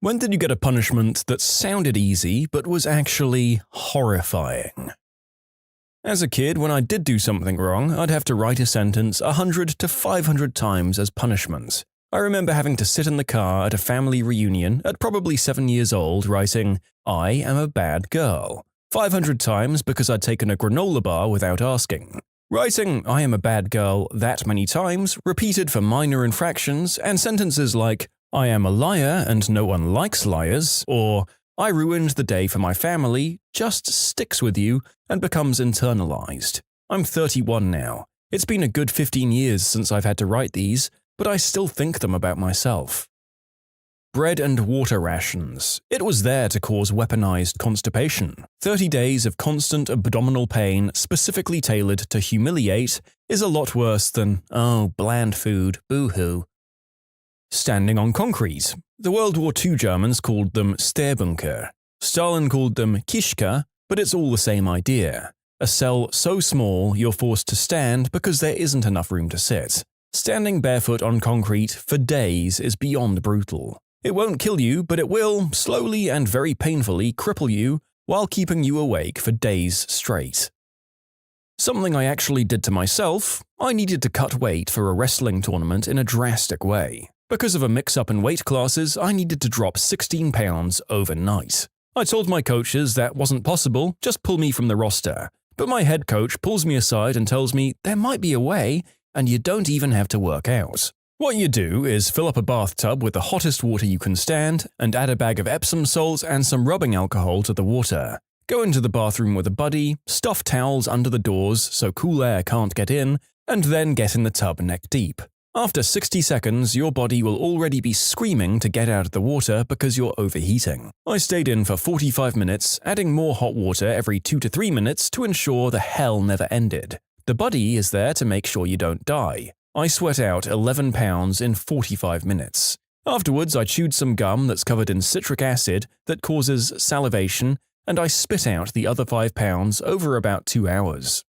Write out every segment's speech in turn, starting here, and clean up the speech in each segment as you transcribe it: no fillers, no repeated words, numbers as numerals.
When did you get a punishment that sounded easy but was actually horrifying? As a kid, when I did do something wrong, I'd have to write a sentence 100 to 500 times as punishment. I remember having to sit in the car at a family reunion at probably 7 years old writing, "I am a bad girl," 500 times because I'd taken a granola bar without asking. Writing "I am a bad girl" that many times, repeated for minor infractions, and sentences like, "I am a liar and no one likes liars," or "I ruined the day for my family," just sticks with you and becomes internalized. I'm 31 now. It's been a good 15 years since I've had to write these, but I still think them about myself. Bread and water rations. It was there to cause weaponized constipation. 30 days of constant abdominal pain specifically tailored to humiliate is a lot worse than, "Oh, bland food, boo-hoo." Standing on concrete. The World War II Germans called them Stehrbunker. Stalin called them Kishka, but it's all the same idea. A cell so small you're forced to stand because there isn't enough room to sit. Standing barefoot on concrete for days is beyond brutal. It won't kill you, but it will, slowly and very painfully, cripple you while keeping you awake for days straight. Something I actually did to myself, I needed to cut weight for a wrestling tournament in a drastic way. Because of a mix-up in weight classes, I needed to drop 16 pounds overnight. I told my coaches that wasn't possible, just pull me from the roster. But my head coach pulls me aside and tells me there might be a way, and you don't even have to work out. What you do is fill up a bathtub with the hottest water you can stand and add a bag of Epsom salt and some rubbing alcohol to the water. Go into the bathroom with a buddy, stuff towels under the doors so cool air can't get in, and then get in the tub neck deep. After 60 seconds, your body will already be screaming to get out of the water because you're overheating. I stayed in for 45 minutes, adding more hot water every 2 to 3 minutes to ensure the hell never ended. The buddy is there to make sure you don't die. I sweat out 11 pounds in 45 minutes. Afterwards, I chewed some gum that's covered in citric acid that causes salivation, and I spit out the other 5 pounds over about 2 hours.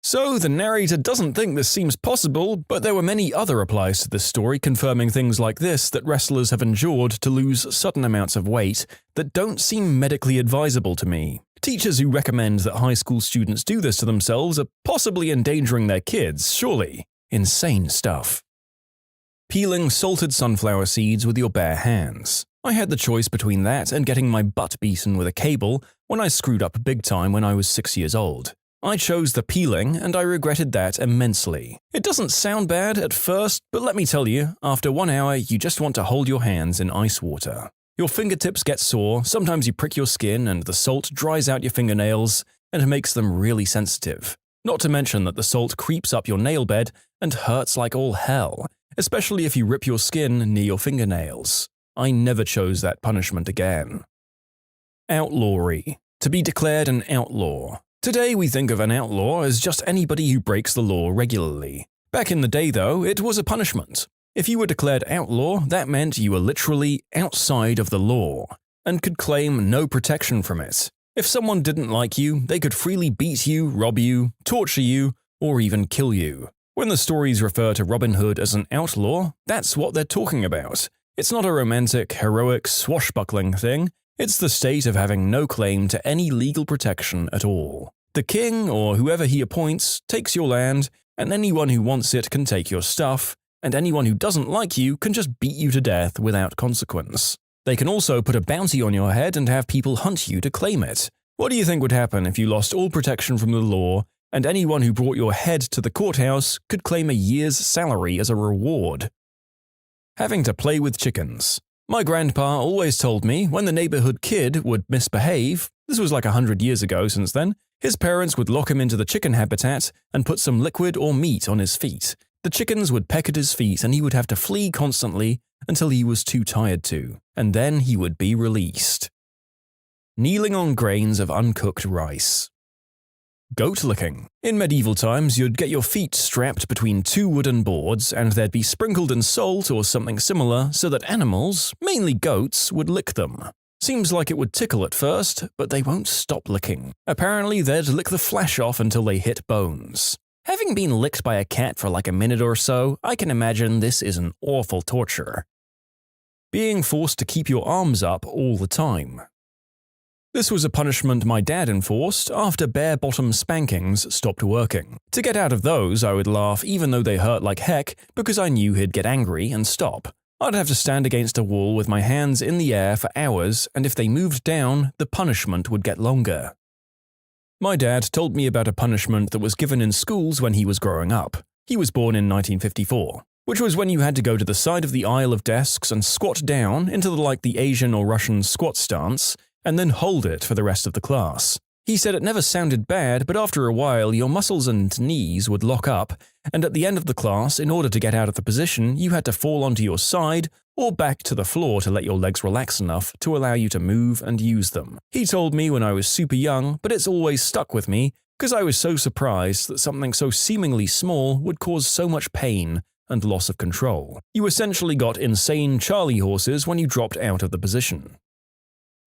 So, the narrator doesn't think this seems possible, but there were many other replies to this story confirming things like this that wrestlers have endured to lose sudden amounts of weight that don't seem medically advisable to me. Teachers who recommend that high school students do this to themselves are possibly endangering their kids, surely. Insane stuff. Peeling salted sunflower seeds with your bare hands. I had the choice between that and getting my butt beaten with a cable when I screwed up big time when I was 6 years old. I chose the peeling, and I regretted that immensely. It doesn't sound bad at first, but let me tell you, after 1 hour you just want to hold your hands in ice water. Your fingertips get sore, sometimes you prick your skin and the salt dries out your fingernails and makes them really sensitive. Not to mention that the salt creeps up your nail bed and hurts like all hell, especially if you rip your skin near your fingernails. I never chose that punishment again. Outlawry. To be declared an outlaw. Today we think of an outlaw as just anybody who breaks the law regularly. Back in the day though, it was a punishment. If you were declared outlaw, that meant you were literally outside of the law, and could claim no protection from it. If someone didn't like you, they could freely beat you, rob you, torture you, or even kill you. When the stories refer to Robin Hood as an outlaw, that's what they're talking about. It's not a romantic, heroic, swashbuckling thing. It's the state of having no claim to any legal protection at all. The king, or whoever he appoints, takes your land, and anyone who wants it can take your stuff, and anyone who doesn't like you can just beat you to death without consequence. They can also put a bounty on your head and have people hunt you to claim it. What do you think would happen if you lost all protection from the law, and anyone who brought your head to the courthouse could claim a year's salary as a reward? Having to play with chickens. My grandpa always told me when the neighborhood kid would misbehave, this was like 100 years ago since then, his parents would lock him into the chicken habitat and put some liquid or meat on his feet. The chickens would peck at his feet and he would have to flee constantly until he was too tired to, and then he would be released. Kneeling on grains of uncooked rice. Goat licking. In medieval times, you'd get your feet strapped between 2 wooden boards and they'd be sprinkled in salt or something similar so that animals, mainly goats, would lick them. Seems like it would tickle at first, but they won't stop licking. Apparently, they'd lick the flesh off until they hit bones. Having been licked by a cat for like a minute or so, I can imagine this is an awful torture. being forced to keep your arms up all the time. This was a punishment my dad enforced after bare-bottom spankings stopped working. To get out of those, I would laugh even though they hurt like heck because I knew he'd get angry and stop. I'd have to stand against a wall with my hands in the air for hours, and if they moved down, the punishment would get longer. My dad told me about a punishment that was given in schools when he was growing up. He was born in 1954, which was when you had to go to the side of the aisle of desks and squat down into the Asian or Russian squat stance, and then hold it for the rest of the class. He said it never sounded bad, but after a while your muscles and knees would lock up, and at the end of the class, in order to get out of the position, you had to fall onto your side or back to the floor to let your legs relax enough to allow you to move and use them. He told me when I was super young, but it's always stuck with me because I was so surprised that something so seemingly small would cause so much pain and loss of control. You essentially got insane Charlie horses when you dropped out of the position.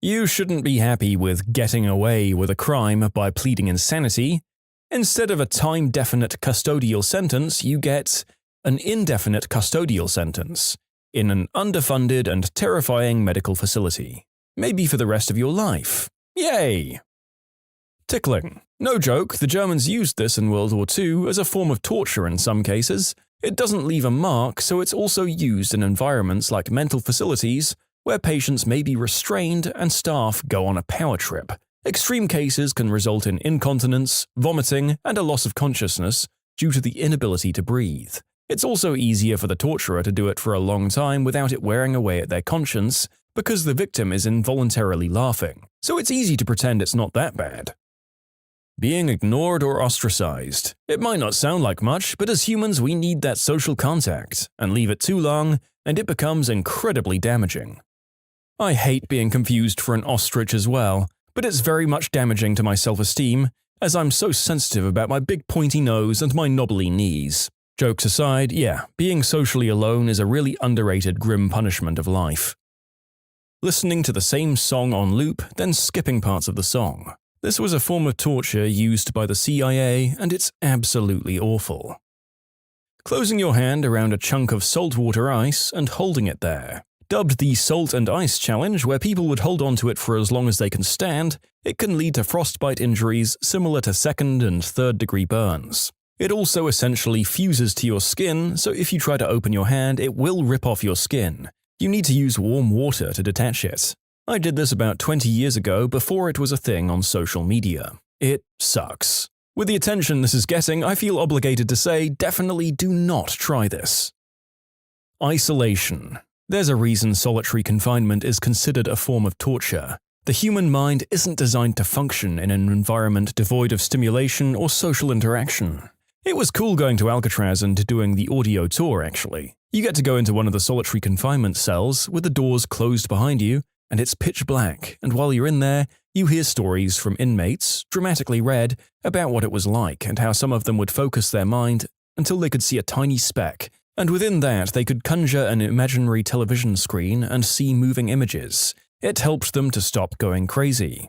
You shouldn't be happy with getting away with a crime by pleading insanity. Instead of a time-definite custodial sentence, you get an indefinite custodial sentence in an underfunded and terrifying medical facility. Maybe for the rest of your life. Yay! Tickling. No joke, the Germans used this in World War II as a form of torture in some cases. It doesn't leave a mark, so it's also used in environments like mental facilities, where patients may be restrained and staff go on a power trip. Extreme cases can result in incontinence, vomiting, and a loss of consciousness due to the inability to breathe. It's also easier for the torturer to do it for a long time without it wearing away at their conscience because the victim is involuntarily laughing, so it's easy to pretend it's not that bad. Being ignored or ostracized. It might not sound like much, but as humans we need that social contact, and leave it too long, and it becomes incredibly damaging. I hate being confused for an ostrich as well, but it's very much damaging to my self-esteem, as I'm so sensitive about my big pointy nose and my knobbly knees. Jokes aside, yeah, being socially alone is a really underrated grim punishment of life. Listening to the same song on loop, then skipping parts of the song. This was a form of torture used by the CIA, and it's absolutely awful. Closing your hand around a chunk of saltwater ice and holding it there. Dubbed the Salt and Ice Challenge, where people would hold onto it for as long as they can stand, it can lead to frostbite injuries similar to second- and third-degree burns. It also essentially fuses to your skin, so if you try to open your hand, it will rip off your skin. You need to use warm water to detach it. I did this about 20 years ago before it was a thing on social media. It sucks. With the attention this is getting, I feel obligated to say definitely do not try this. Isolation. There's a reason solitary confinement is considered a form of torture. The human mind isn't designed to function in an environment devoid of stimulation or social interaction. It was cool going to Alcatraz and doing the audio tour, actually. You get to go into one of the solitary confinement cells with the doors closed behind you, and it's pitch black, and while you're in there, you hear stories from inmates, dramatically read, about what it was like and how some of them would focus their mind until they could see a tiny speck, and within that they could conjure an imaginary television screen and see moving images. It helped them to stop going crazy.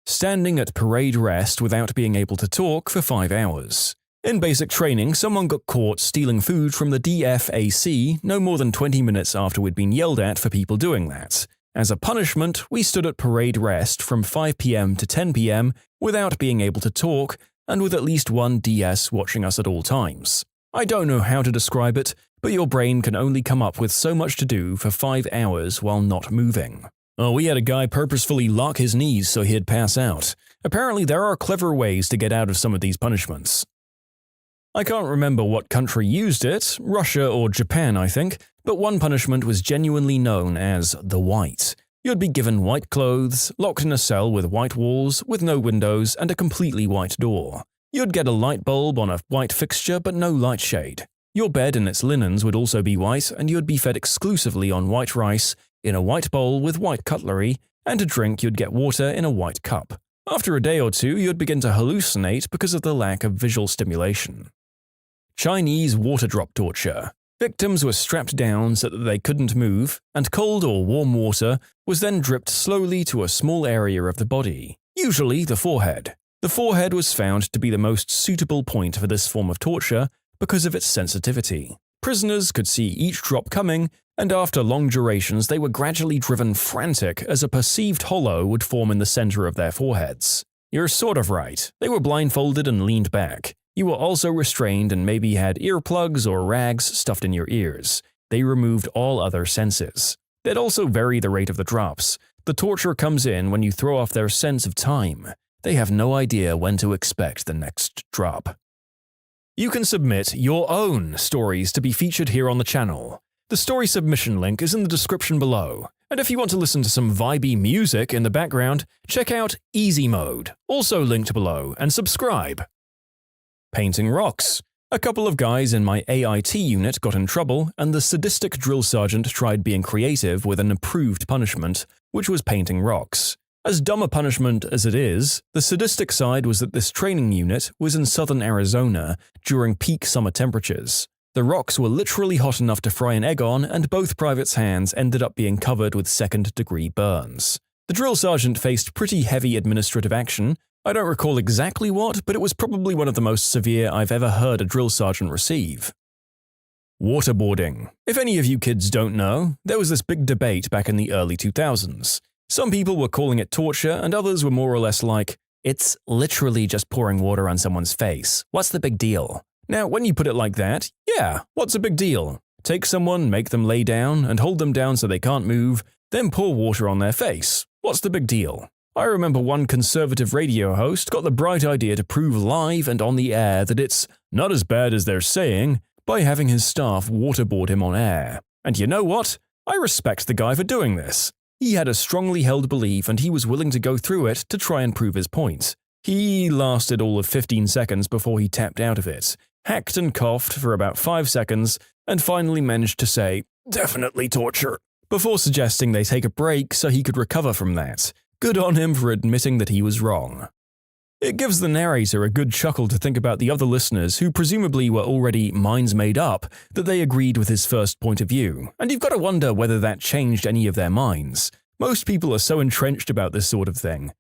Standing at parade rest without being able to talk for 5 hours. In basic training, someone got caught stealing food from the DFAC no more than 20 minutes after we'd been yelled at for people doing that. As a punishment, we stood at parade rest from 5 p.m. to 10 p.m. without being able to talk and with at least one DS watching us at all times. I don't know how to describe it, but your brain can only come up with so much to do for 5 hours while not moving. Oh, we had a guy purposefully lock his knees so he'd pass out. Apparently there are clever ways to get out of some of these punishments. I can't remember what country used it, Russia or Japan I think, but one punishment was genuinely known as the white. You'd be given white clothes, locked in a cell with white walls, with no windows and a completely white door. You'd get a light bulb on a white fixture but no light shade. Your bed and its linens would also be white, and you'd be fed exclusively on white rice, in a white bowl with white cutlery, and to drink you'd get water in a white cup. After a day or two you'd begin to hallucinate because of the lack of visual stimulation. Chinese water drop torture. Victims were strapped down so that they couldn't move, and cold or warm water was then dripped slowly to a small area of the body, usually the forehead. The forehead was found to be the most suitable point for this form of torture because of its sensitivity. Prisoners could see each drop coming and after long durations they were gradually driven frantic as a perceived hollow would form in the center of their foreheads. You're sort of right. They were blindfolded and leaned back. You were also restrained and maybe had earplugs or rags stuffed in your ears. They removed all other senses. They'd also vary the rate of the drops. The torture comes in when you throw off their sense of time. They have no idea when to expect the next drop. You can submit your own stories to be featured here on the channel. The story submission link is in the description below. And if you want to listen to some vibey music in the background, check out Easy Mode, also linked below, and subscribe. Painting rocks. A couple of guys in my AIT unit got in trouble, and the sadistic drill sergeant tried being creative with an approved punishment, which was painting rocks. As dumb a punishment as it is, the sadistic side was that this training unit was in southern Arizona during peak summer temperatures. The rocks were literally hot enough to fry an egg on, and both privates' hands ended up being covered with second-degree burns. The drill sergeant faced pretty heavy administrative action. I don't recall exactly what, but it was probably one of the most severe I've ever heard a drill sergeant receive. Waterboarding. If any of you kids don't know, there was this big debate back in the early 2000s. Some people were calling it torture, and others were more or less like, it's literally just pouring water on someone's face. What's the big deal? Now, when you put it like that, yeah, what's a big deal? Take someone, make them lay down, and hold them down so they can't move, then pour water on their face. What's the big deal? I remember one conservative radio host got the bright idea to prove live and on the air that it's not as bad as they're saying by having his staff waterboard him on air. And you know what? I respect the guy for doing this. He had a strongly held belief and he was willing to go through it to try and prove his point. He lasted all of 15 seconds before he tapped out of it, hacked and coughed for about 5 seconds, and finally managed to say, "Definitely torture," before suggesting they take a break so he could recover from that. Good on him for admitting that he was wrong. It gives the narrator a good chuckle to think about the other listeners who presumably were already minds made up that they agreed with his first point of view, and you've got to wonder whether that changed any of their minds. Most people are so entrenched about this sort of thing.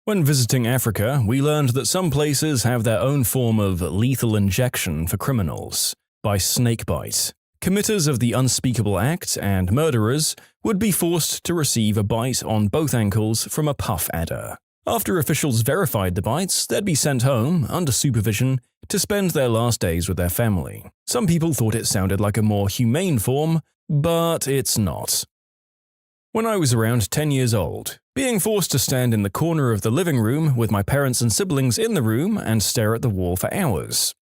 When visiting Africa, we learned that some places have their own form of lethal injection for criminals, by snakebite. Committers of the unspeakable act and murderers would be forced to receive a bite on both ankles from a puff adder. After officials verified the bites, they'd be sent home, under supervision, to spend their last days with their family. Some people thought it sounded like a more humane form, but it's not. When I was around 10 years old, being forced to stand in the corner of the living room with my parents and siblings in the room and stare at the wall for hours.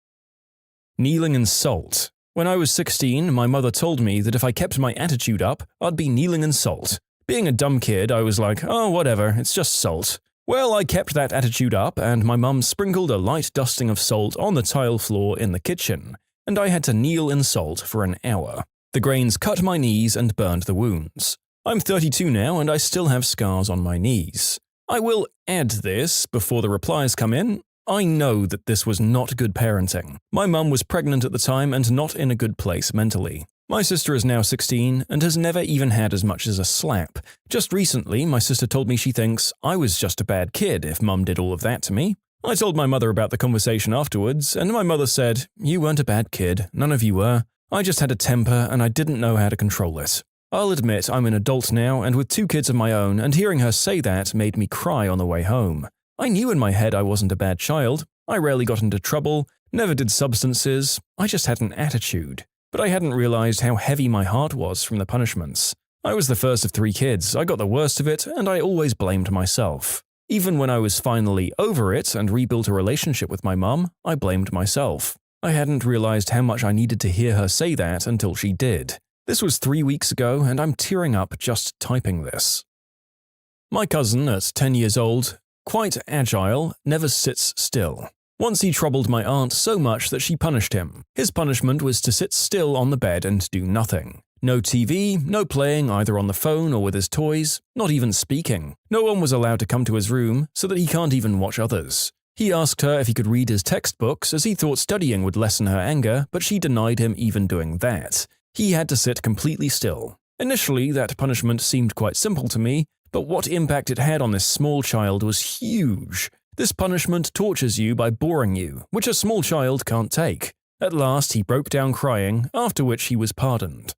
Kneeling in salt. When I was 16, my mother told me that if I kept my attitude up, I'd be kneeling in salt. Being a dumb kid, I was like, oh, whatever, it's just salt. Well, I kept that attitude up, and my mum sprinkled a light dusting of salt on the tile floor in the kitchen, and I had to kneel in salt for an hour. The grains cut my knees and burned the wounds. I'm 32 now, and I still have scars on my knees. I will add this before the replies come in. I know that this was not good parenting. My mum was pregnant at the time and not in a good place mentally. My sister is now 16 and has never even had as much as a slap. Just recently, my sister told me she thinks I was just a bad kid if mum did all of that to me. I told my mother about the conversation afterwards, and my mother said, "You weren't a bad kid, none of you were. I just had a temper and I didn't know how to control it." I'll admit I'm an adult now and with 2 kids of my own, and hearing her say that made me cry on the way home. I knew in my head I wasn't a bad child. I rarely got into trouble, never did substances. I just had an attitude. But I hadn't realized how heavy my heart was from the punishments. I was the first of 3 kids, I got the worst of it, and I always blamed myself. Even when I was finally over it and rebuilt a relationship with my mum, I blamed myself. I hadn't realized how much I needed to hear her say that until she did. This was 3 weeks ago, and I'm tearing up just typing this. My cousin, at 10 years old, quite agile, never sits still. Once he troubled my aunt so much that she punished him. His punishment was to sit still on the bed and do nothing. No TV, no playing either on the phone or with his toys, not even speaking. No one was allowed to come to his room so that he can't even watch others. He asked her if he could read his textbooks as he thought studying would lessen her anger, but she denied him even doing that. He had to sit completely still. Initially, that punishment seemed quite simple to me, but what impact it had on this small child was huge. This punishment tortures you by boring you, which a small child can't take. At last, he broke down crying, after which he was pardoned.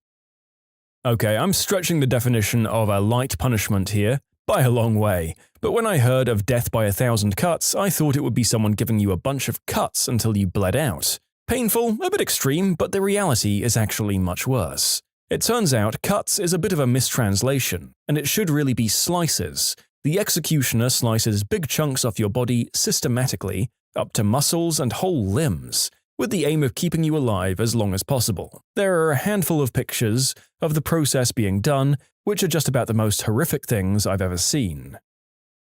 Okay, I'm stretching the definition of a light punishment here by a long way, but when I heard of death by 1,000 cuts, I thought it would be someone giving you a bunch of cuts until you bled out. Painful, a bit extreme, but the reality is actually much worse. It turns out cuts is a bit of a mistranslation, and it should really be slices. The executioner slices big chunks off your body systematically, up to muscles and whole limbs, with the aim of keeping you alive as long as possible. There are a handful of pictures of the process being done, which are just about the most horrific things I've ever seen.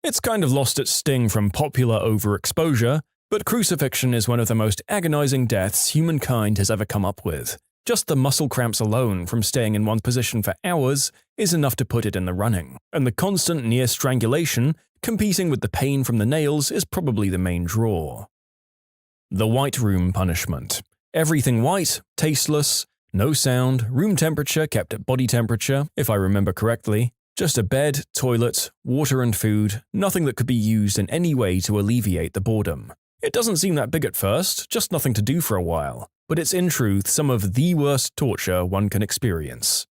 It's kind of lost its sting from popular overexposure, but crucifixion is one of the most agonizing deaths humankind has ever come up with. Just the muscle cramps alone from staying in one position for hours is enough to put it in the running, and the constant near strangulation, competing with the pain from the nails, is probably the main draw. The white room punishment. Everything white, tasteless, no sound, room temperature kept at body temperature, if I remember correctly. Just a bed, toilet, water and food, nothing that could be used in any way to alleviate the boredom. It doesn't seem that big at first, just nothing to do for a while, but it's in truth some of the worst torture one can experience.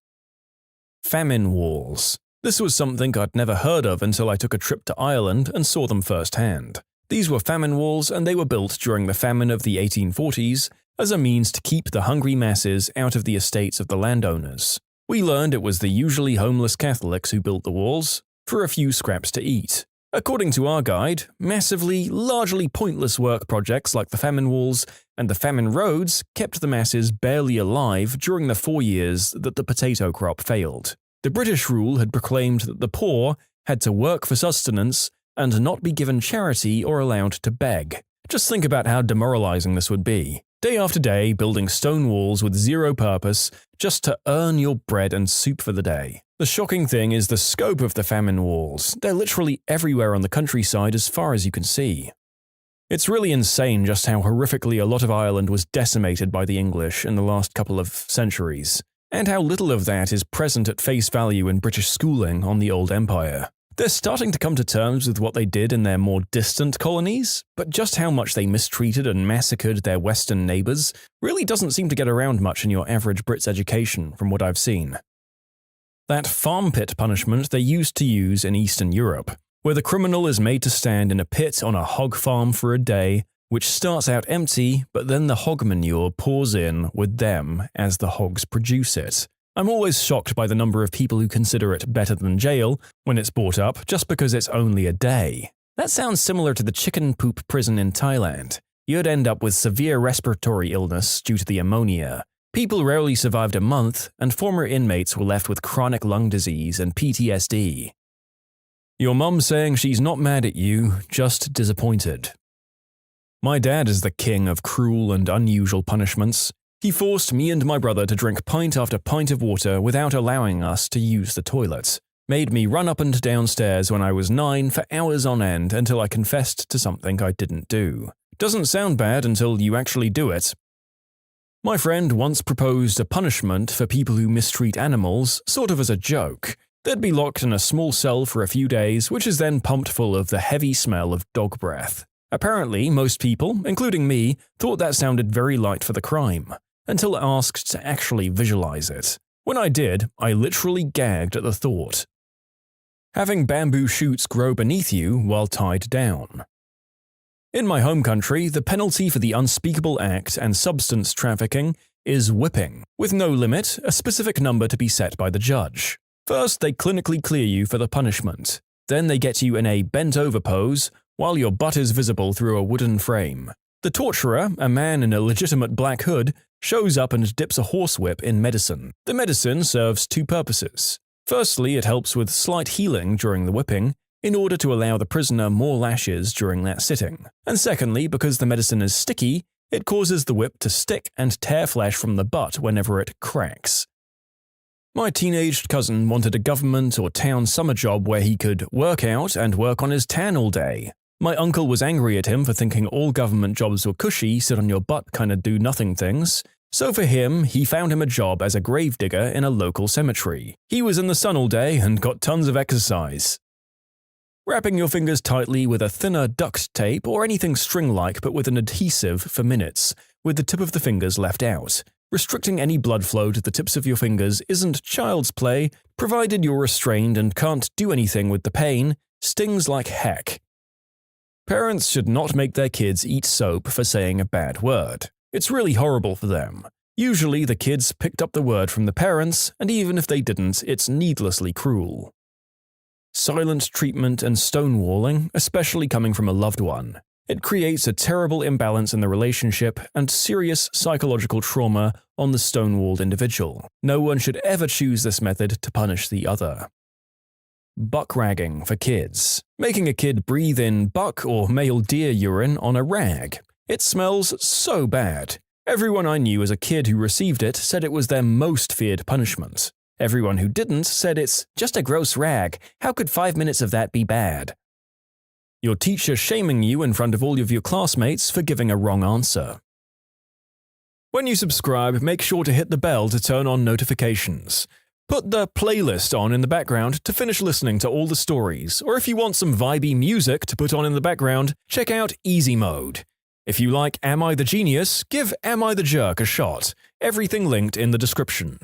Famine walls. This was something I'd never heard of until I took a trip to Ireland and saw them firsthand. These were famine walls, and they were built during the famine of the 1840s as a means to keep the hungry masses out of the estates of the landowners. We learned it was the usually homeless Catholics who built the walls, for a few scraps to eat. According to our guide, massively, largely pointless work projects like the famine walls and the famine roads kept the masses barely alive during the 4 years that the potato crop failed. The British rule had proclaimed that the poor had to work for sustenance and not be given charity or allowed to beg. Just think about how demoralizing this would be. Day after day, building stone walls with zero purpose just to earn your bread and soup for the day. The shocking thing is the scope of the famine walls. They're literally everywhere on the countryside as far as you can see. It's really insane just how horrifically a lot of Ireland was decimated by the English in the last couple of centuries, and how little of that is present at face value in British schooling on the old empire. They're starting to come to terms with what they did in their more distant colonies, but just how much they mistreated and massacred their western neighbours really doesn't seem to get around much in your average Brit's education from what I've seen. That farm pit punishment they used to use in Eastern Europe, where the criminal is made to stand in a pit on a hog farm for a day, which starts out empty, but then the hog manure pours in with them as the hogs produce it. I'm always shocked by the number of people who consider it better than jail when it's brought up just because it's only a day. That sounds similar to the chicken poop prison in Thailand. You'd end up with severe respiratory illness due to the ammonia. People rarely survived a month, and former inmates were left with chronic lung disease and PTSD. Your mum saying she's not mad at you, just disappointed. My dad is the king of cruel and unusual punishments. He forced me and my brother to drink pint after pint of water without allowing us to use the toilet. Made me run up and down stairs when I was 9 for hours on end until I confessed to something I didn't do. Doesn't sound bad until you actually do it. My friend once proposed a punishment for people who mistreat animals, sort of as a joke. They'd be locked in a small cell for a few days, which is then pumped full of the heavy smell of dog breath. Apparently, most people, including me, thought that sounded very light for the crime, until asked to actually visualize it. When I did, I literally gagged at the thought. Having bamboo shoots grow beneath you while tied down. In my home country, the penalty for the unspeakable act and substance trafficking is whipping, with no limit, a specific number to be set by the judge. First, they clinically clear you for the punishment. Then they get you in a bent-over pose while your butt is visible through a wooden frame. The torturer, a man in a legitimate black hood, shows up and dips a horsewhip in medicine. The medicine serves two purposes. Firstly, it helps with slight healing during the whipping, in order to allow the prisoner more lashes during that sitting. And secondly, because the medicine is sticky, it causes the whip to stick and tear flesh from the butt whenever it cracks. My teenaged cousin wanted a government or town summer job where he could work out and work on his tan all day. My uncle was angry at him for thinking all government jobs were cushy, sit on your butt kinda do nothing things. So for him, he found him a job as a gravedigger in a local cemetery. He was in the sun all day and got tons of exercise. Wrapping your fingers tightly with a thinner duct tape or anything string-like but with an adhesive for minutes, with the tip of the fingers left out. Restricting any blood flow to the tips of your fingers isn't child's play, provided you're restrained and can't do anything with the pain. Stings like heck. Parents should not make their kids eat soap for saying a bad word. It's really horrible for them. Usually the kids picked up the word from the parents, and even if they didn't, it's needlessly cruel. Silent treatment and stonewalling, especially coming from a loved one. It creates a terrible imbalance in the relationship and serious psychological trauma on the stonewalled individual. No one should ever choose this method to punish the other. Buck ragging for kids. Making a kid breathe in buck or male deer urine on a rag. It smells so bad. Everyone I knew as a kid who received it said it was their most feared punishment. Everyone who didn't said it's just a gross rag. How could 5 minutes of that be bad? Your teacher shaming you in front of all of your classmates for giving a wrong answer. When you subscribe, make sure to hit the bell to turn on notifications. Put the playlist on in the background to finish listening to all the stories, or if you want some vibey music to put on in the background, check out Easy Mode. If you like Am I the Genius, give Am I the Jerk a shot. Everything linked in the description.